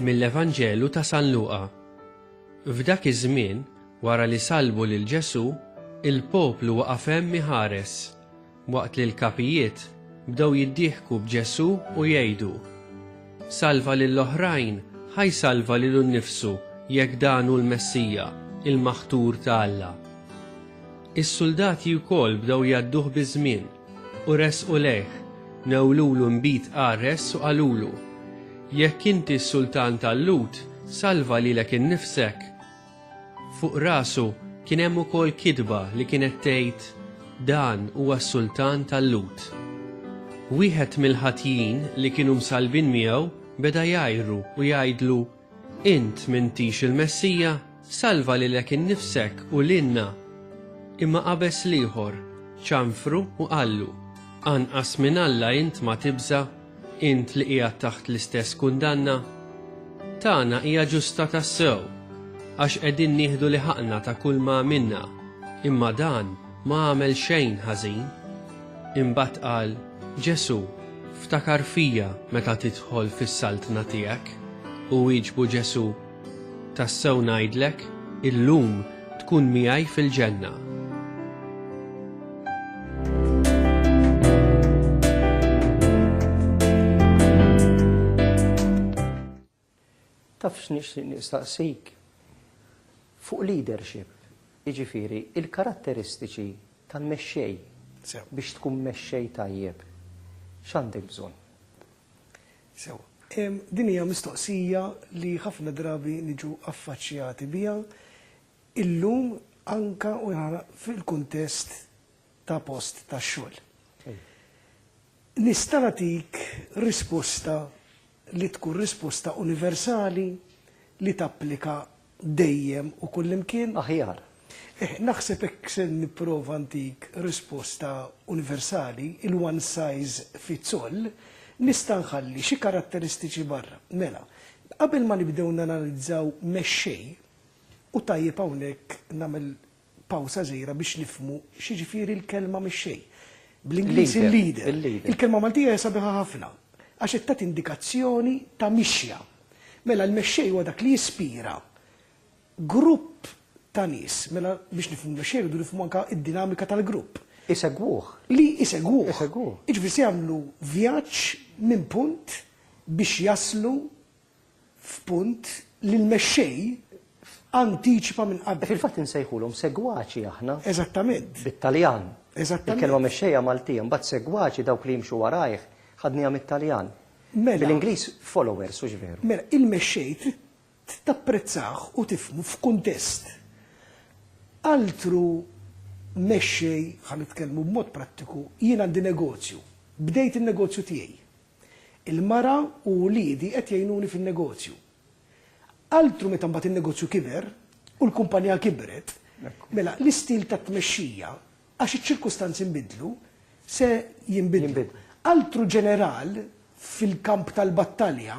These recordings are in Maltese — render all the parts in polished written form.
mill-Evanġelu ta' San Luqa. F'dak iż-żmien, wara li salbu lil Ġesu, il-poplu waqaf hemm iħares, waqt li l-kapijiet bdew jiddieħku b'Ġesu u jgħidu: Salva lill-oħrajn, ħajsalva lilu nnifsu jekk dan hu l-Messija, il-Maħtur ta' Alla. Is-suldati wkoll bdew jgħadduh biż-żmien u resqu lejh, newwlulu nbit qares u qalulu: Jekk inti s-Sultan tal-Lut, salva lilek innifsek. Fuq rasu kien hemm ukoll kitba li kienet tgħid: Dan huwa s-Sultan tal-Lut. Wieħed mill-ħatjin li kienu msalbin miegħu beda jgħajru u jgħidlu: Int m'intix il-Messija, salva lilek innifsek u lilna. Imma qabes liħor, ċanfru u qallu: Anqas minn Alla int ma tibża, int li qiegħed taħt l-istess kundanna. Tagħna hija ġusta tassew, għax qegħdin nieħdu li ħaqna ta' kull ma minna, imma dan ma għamel xejn ħażin. Imbagħad qal: Ġesu, ftakar fija meta tidħol fis-saltna tiegħek. U wieġbu Ġesu: Tassew ngħidlek, illum tkun miegħi fil-ġenna. Taf x'nixtieq nistaqsik fuq leadership, jiġifieri il-karatteristiċi tal-mexxej biex tkun mexxej tajjeb. X'għandek bżonn? Sew, din hija mistoqsija li ħafna drabi niġu affaċċjati biha illum anke fil-kuntest ta' post tax-xogħol. Nista' nagħtik risposta li tkun risposta universali li tapplika dejjem u kullimkien. Aħjar. Naħseb hekk se nipprova ntik risposta universali, il-one size fits all, nista' nħalli xi karatteristiċi barra. Mela, qabel ma nibdew nanalizzaw mexxej, u tajjeb hawnhekk nagħmel pawsa żgħira biex nifhmu x'jiġifieri l-kelma mexxej. Bl-Ingliż il-leader. Il-kelma Maltija hija sabiħa ħafna għax qed tagħti indikazzjoni ta' mixja. Mela l-mexxej huwa dak li jispira grupp ta' nies, mela biex nifhmu mexxej irridu nifhmu anke id-dinamika tal-grupp. Isegwuh. Li isegwuh. Jiġifieri se jagħmlu vjaġġ minn punt biex jaslu f'punt li l-mexxej antiċipa minn qabel. Fil-fatt insejħulhom segwaċi aħna. Eżattament. Bit-Taljan. Eżattament. Il-kelma mexxejja Maltija, mbagħad segwaċi dawk li jimxu warajh ħadniha mit-Taljan. Mela. Bil-Ingliż followers, u veru. Mela, il-mexxej tapprezzah u tifhmu f'kuntest. Altru mexxej, ħan nitkellmu b'mod prattiku, jien għandi negozju. Bdejt in-negozju tiegħi. Il-mara u wliedi qed jgħinuni fin-negozju. Altru meta mbagħad in-negozju kiber u l-kumpanija kibret, mela l-istil ta' tmexxija għax iċ-ċirkustanzi nbidlu se jinbidlu. Altru ġeneral fil-kamp tal-battalja,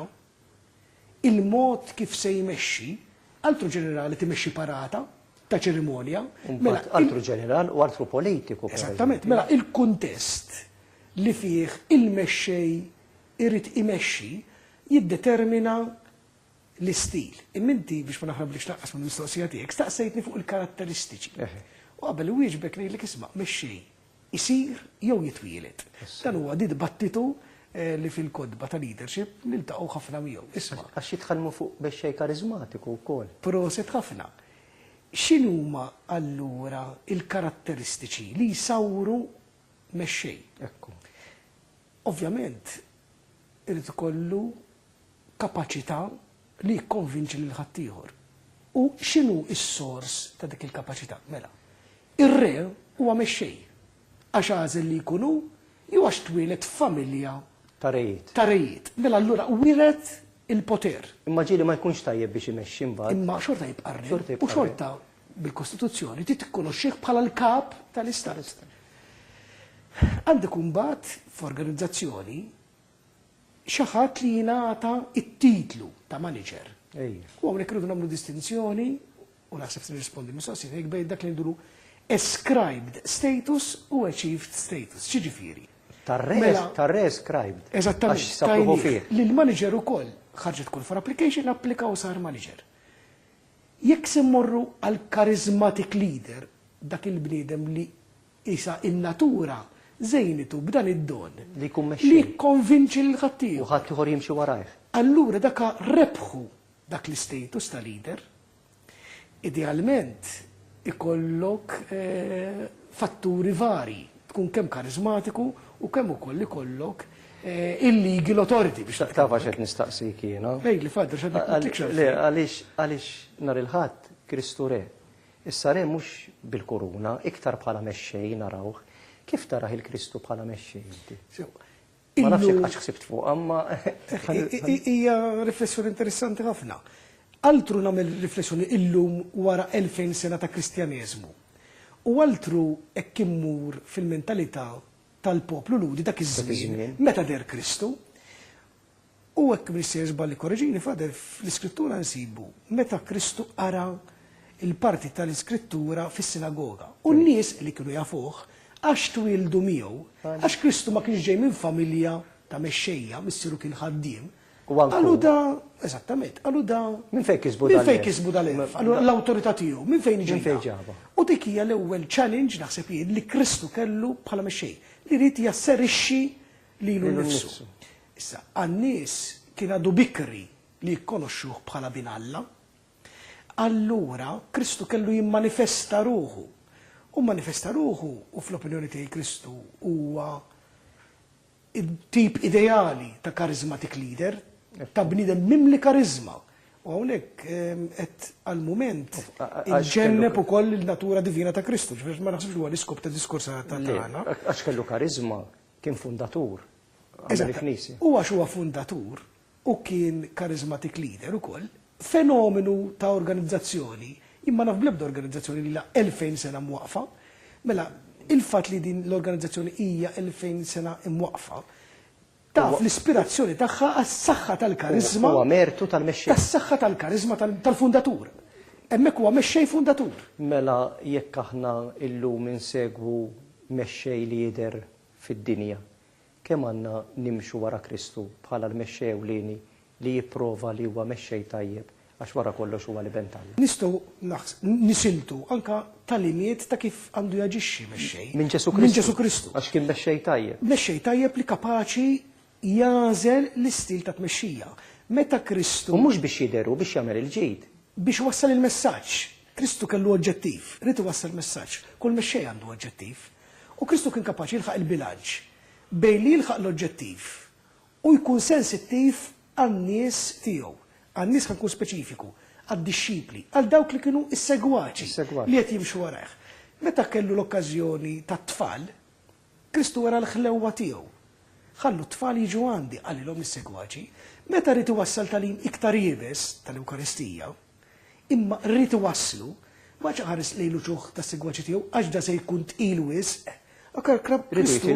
il-mod kif se jmexxi, altru ġenerali timexxi parata ta' ċerimonja. Mela altru ġeneral u altru politiku. Esattament, mela il-kuntest li fih il-mexxej irid imexxi jiddetermina l-istil. Imminti biex ma naħrablix naqqas minn mistoqsija tiegħek, staqsejtni fuq il-karatteristiċi. U qabel wieġbek ngħidlek isma' mexxej isir jew jitwieled. Dan huwa dibattitu li fil-kodba ta' leadership niltaqgħu ħafna miegħu. Isma' għax jitħallmu fuq mexxej karizmatiku wkoll. Proset ħafna. X'inhuma allura il-karatteristiċi li jsawru mexxej? Ekku. Ovvjament irid ikollu kapaċità li jikkonvinċi lil ħaddieħor. U x'inhu s-sors ta' dik il-kapaċità? Mela, ir-re huwa mexxej għax għażel li jkunu jew għax twieled familja ta' rejiet. ta' rejiet. Mela allura wieled il-poter. Imma ġieli ma jkunx tajjeb biex imexxi mbagħad. Imma xorta jibqa' re u xorta bil-Kostituzzjoni ti tikkonoxxih bħala l-kap tal-Istat. Għandek imbagħad f'organizzazzjoni xi ħadd li jingħata t-titlu ta' manager. U hawnhekk irridu nagħmlu distinzjoni u naħseb nirrispondi mistoqsija bejn dak li nduru ascribed status u achieved status. Xiġifieri? Tar-re scribed. Eżattament. Għax sapruħu fih. Li l-manager ukoll ħarġet kull for application applika u sar manager. Jekk se mmorru għal charismatic leader, dak il-bniedem li isa in-natura żejnitu b'dan id-don. Li jkun mexxej. Li konvinċi l-ħaddieħor. U ħadd ieħor jimxi warajh. Allura daka rebħu dak l-istatus ta' leader. Idealment ikollok fatturi vari, tkun kemm karizmatiku u kemm ukoll ikollok illegal authority biex Tafa xed nistaqsik jiena. Ej, li fadder xed Għaliex nar il-ħadd Kristu re. Issa re mhux bil-kuruna, iktar bħala mexxej narawh. Kif taraħ il-Kristu bħala mexxej inti? Ma nafx għax ħsibt fuq, amma. Hija riflessjoni interessanti ħafna. Altru nagħmel riflessjoni illum wara 2000 sena ta' Kristjaneżmu. U altru hekk immur fil-mentalità tal-poplu ludi dak iż-żmien meta der Kristu. U hekk Mister żballi korreġini fader fl-Iskrittura nsibu meta Kristu ara il-parti tal-Iskrittura fis-sinagoga. U n-nies li kienu jafuh għax twildu miegħu, għax Kristu ma kienx ġej minn familja ta' mexxejja, missieru kien ħaddiem. Għallu da, eżattament, għallu da. Minn fejn kisbu Minn fejn kisbu dal-elf, l-awtorità tiegħu, minn fejn ġejja. U dik hija l-ewwel challenge naħseb jien li Kristu kellu bħala mexxej, li rid jasserixxi lilu nnifsu. Issa, għan-nies kien għadu bikri li jikkonoxxuh bħala bin Alla, allura Kristu kellu jimmanifesta ruħu. U manifesta ruħu, u fl-opinjoni tiegħi Kristu huwa tip ideali ta' charismatic leader, ta' bniedem mimli karizma. U hawnhekk qed għall-mument inġenneb ukoll il-natura divina ta' Kristu, ġifier ma naħsibx huwa l-iskop ta' diskors tagħna. Għax kellu karizma, kien fundatur. Huwa huwa fundatur u kien charismatic leader ukoll, fenomenu ta' organizzazzjoni, imma naf bl-ebda organizzazzjoni li la 2000 sena mwaqfa, mela il-fatt li din l-organizzazzjoni hija 2000 sena mwaqfa, taf l-ispirazzjoni tagħha għas-saħħa tal-karizma. Huwa mertu tal-mexxej. Tas-saħħa tal-karizma tal-fundatur. Hemmhekk huwa mexxej fundatur. Mela jekk aħna illum insegwu mexxej lider fid-dinja, kemm għandna nimxu wara Kristu bħala l-mexxej ewlieni li jipprova li huwa mexxej tajjeb għax wara kollox huwa li bentalla. Nistgħu nisiltu anka talimiet ta' kif għandu jaġixxi mexxej. Minn Ġesu Kristu. Għax kien mexxej tajjeb. Mexxej tajjeb li kapaċi jażel l-istil ta' tmexxija. Meta Kristu. U mhux biex jidheru biex jagħmel il-ġid. Biex wassal il-messaġġ. Kristu kellu oġġettiv, rid iwassal messaġġ. Kull mexxej għandu oġġettiv. U Kristu kien kapaċi jilħaq il-bilanċ bejn li jilħaq l-oġġettiv u jkun sensittiv għan-nies tiegħu. Għan-nies kan kun speċifiku, għad-dixxipli, għal dawk li kienu is-segwaċi li qed jimxu warah. Meta kellu l-okkażjoni tat-tfal, Kristu wara l-ħlewwa tiegħu. Ħallu t-tfal jiġu għandi għalilhom is-segwaċi, meta rrid iwassal talim iktar jibes tal-Ewkaristija, imma rrid iwasslu ma ħares lejlu ċuħ tas-segwaċi tiegħu għax da se jkun tqil wisq. Kristu.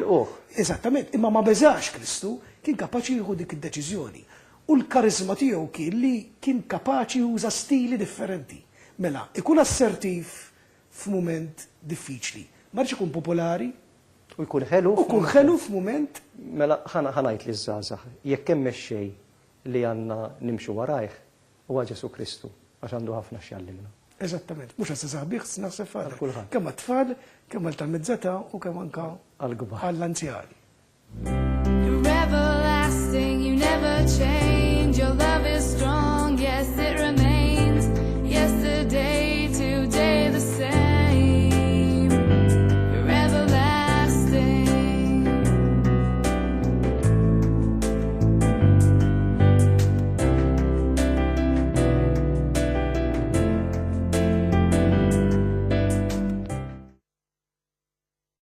Eżattament, imma ma beżax Kristu kien kapaċi jieħu dik id-deċiżjoni. U l-karizma tiegħu kien li kien kapaċi juża stili differenti. Mela, ikun assertiv f'mument diffiċli. Ma rridx ikun popolari. U jkun ħelu. U jkun ħelu f'mument. Mela ħanajt li żgħażagħ, jekk hemm mexxej li għandna nimxu warajh huwa Ġesu Kristu għax għandu ħafna x'jallimna. Eżattament, mhux għas saħbiħ naħseb fadal. Kemm għat-tfal, kemm għal tal-mezzata u kemm anke għall-kbar. għall-anzjani.